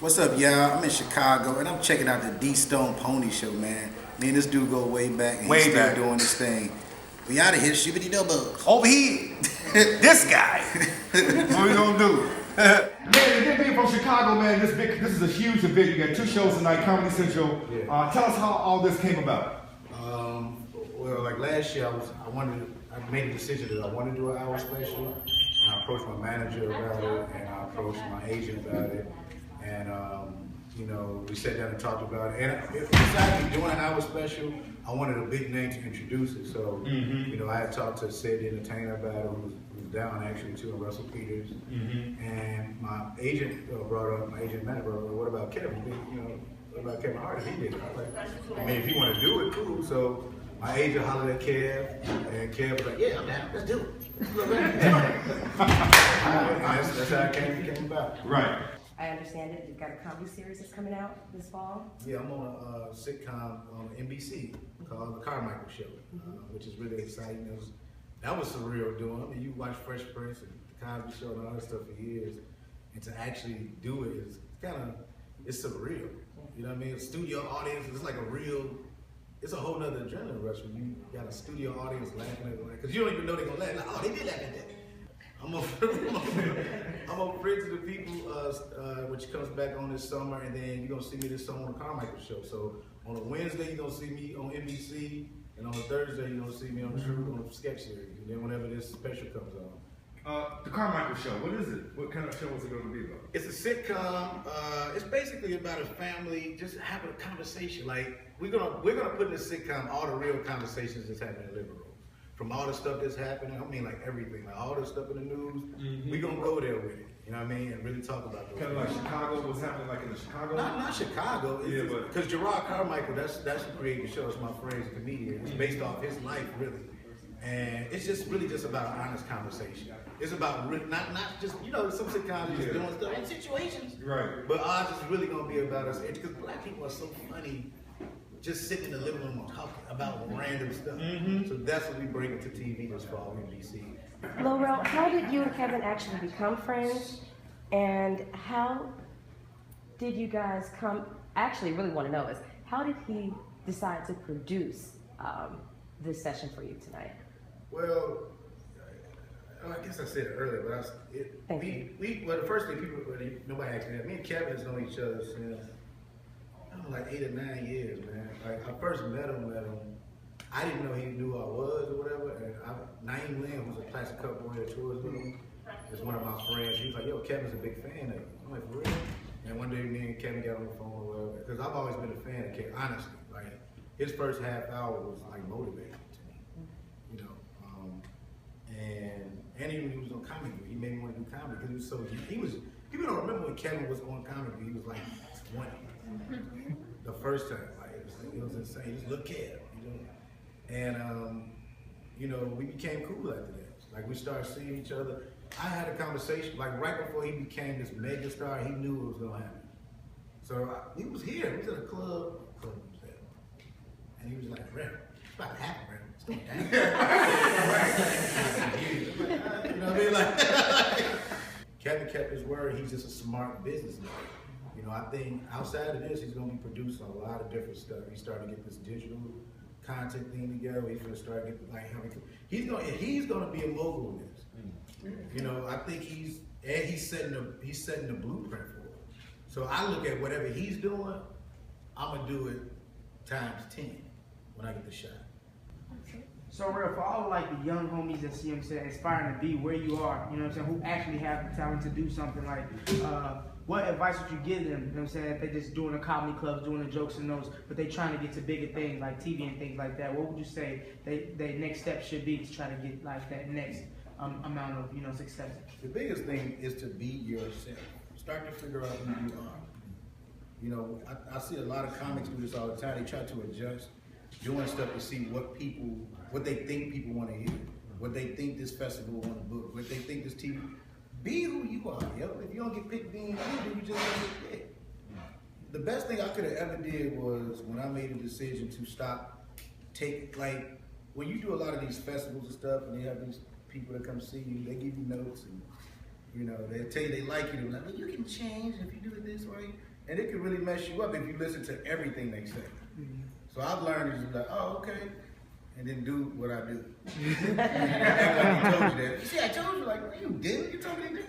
What's up, y'all? I'm in Chicago and I'm checking out the DStonePony show, man. Me and this dude go way back and Way he's back. still doing this thing. We out of here, shippity doubles. Over here, this guy. What we gonna do? Man, again, being from Chicago, man, this is a huge event. You got 2 shows tonight, Comedy Central. Tell us how all this came about. Well, like last year, I made a decision that I wanted to do an hour special, and I approached my manager about it, and I approached my agent about it, and you know, we sat down and talked about it. And besides me doing an hour special, I wanted a big name to introduce it. So, you know, I had talked to Sid the Entertainer about it, who was down actually too, and Russell Peters, and my agent my agent manager brought up, what about Kevin? You know, what about Kevin Hart if he did it? I was like, I mean, if he want to do it, cool. So my agent hollered at Kev, and Kev was like, yeah, I'm down, let's do it. That's how it came about. Right. I understand it. You've got a comedy series that's coming out this fall. Yeah, I'm on a sitcom on NBC called The Carmichael Show, which is really exciting. That was surreal doing. I mean, you watch Fresh Prince and The Cosby Show and all that stuff for years, and to actually do it is it's surreal. You know what I mean? A studio audience, it's like it's a whole nother adrenaline rush when you got a studio audience laughing at it, because you don't even know they're gonna laugh. Like, oh, they did laugh at that. I'm a friend to the people, which comes back on this summer, and then you're gonna see me this summer on the Carmichael Show. So on a Wednesday, you're gonna see me on NBC, and on a Thursday, you're gonna see me on the sketch series, and then whenever this special comes on. The Carmichael Show, what is it? What kind of show is it going to be about? It's a sitcom. It's basically about a family just having a conversation. Like we're gonna put in this sitcom all the real conversations that's happening in the living room. From all the stuff that's happening, I mean like everything, like all the stuff in the news, we're gonna go there with it, you know what I mean, and really talk about those Kind of like Chicago, what's happening like in Chicago? Not Chicago, because Gerard Carmichael, that's who created the show, it's my friend, he's a comedian, it's based off his life, really. And it's just really just about an honest conversation. It's about not just, you know, some sitcoms just doing stuff in situations. Right. But ours is really gonna be about us, because black people are so funny, just sitting in the living room and talking about random stuff. So that's what we bring it to TV this fall, NBC. Lil Rel, how did you and Kevin actually become friends? And how did you guys come, actually really want to know is, how did he decide to produce this session for you tonight? Well, I guess I said it earlier, but the first thing nobody asked me that, me and Kevin has known each other since, I don't know, like 8 or 9 years, man. Like I first met him, I didn't know he knew who I was or whatever, and Naeem Lynn, who's a classic couple boy that tours with him, is one of my friends. He was like, yo, Kevin's a big fan of you. I'm like, for real? And one day me and Kevin got on the phone or whatever, because I've always been a fan of Kevin, honestly. Like, his first half hour was like motivating to me, you know. And even when he was on Comedy View, he made me want to do comedy because he was so, people don't remember when Kevin was on Comedy View, he was like 20. The first time, like it was insane. Just look at him, you know. And you know, we became cool after that. Like we started seeing each other. I had a conversation, like right before he became this mega star, he knew it was gonna happen. So he was here. He was at a club and he was like, "Rel, it's about to happen, Rel. It's going down." You know what I mean? Like Kevin kept his word. He's just a smart businessman. You know, I think outside of this, he's gonna be producing a lot of different stuff. He's starting to get this digital content thing together. He's gonna start getting he's gonna be a mogul in this. You know, I think he's setting the blueprint for it. So I look at whatever he's doing, I'm gonna do it times 10 when I get the shot. So real, for all like the young homies that see him saying aspiring to be where you are, you know what I'm saying, who actually have the talent to do something, like what advice would you give them, you know what I'm saying, if they're just doing the comedy clubs, doing the jokes and those, but they trying to get to bigger things like TV and things like that? What would you say their next step should be to try to get like that next amount of, you know, success? The biggest thing is to be yourself. Start to figure out who you are. You know, I see a lot of comics do this all the time. They try to adjust, doing stuff to see what they think people want to hear, what they think this festival want to book, what they think this TV. Be who you are, yo. If you don't get picked being you, you just don't get picked. The best thing I could have ever did was when I made a decision to stop, like, when you do a lot of these festivals and stuff, and they have these people that come see you, they give you notes, and you know, they tell you they like you, they're like, well, you can change if you do it this way. and it can really mess you up if you listen to everything they say. So I've learned to just be like, oh, okay, and then do what I do. And like he told you that. See, I told you, like, you didn't. You told me to do.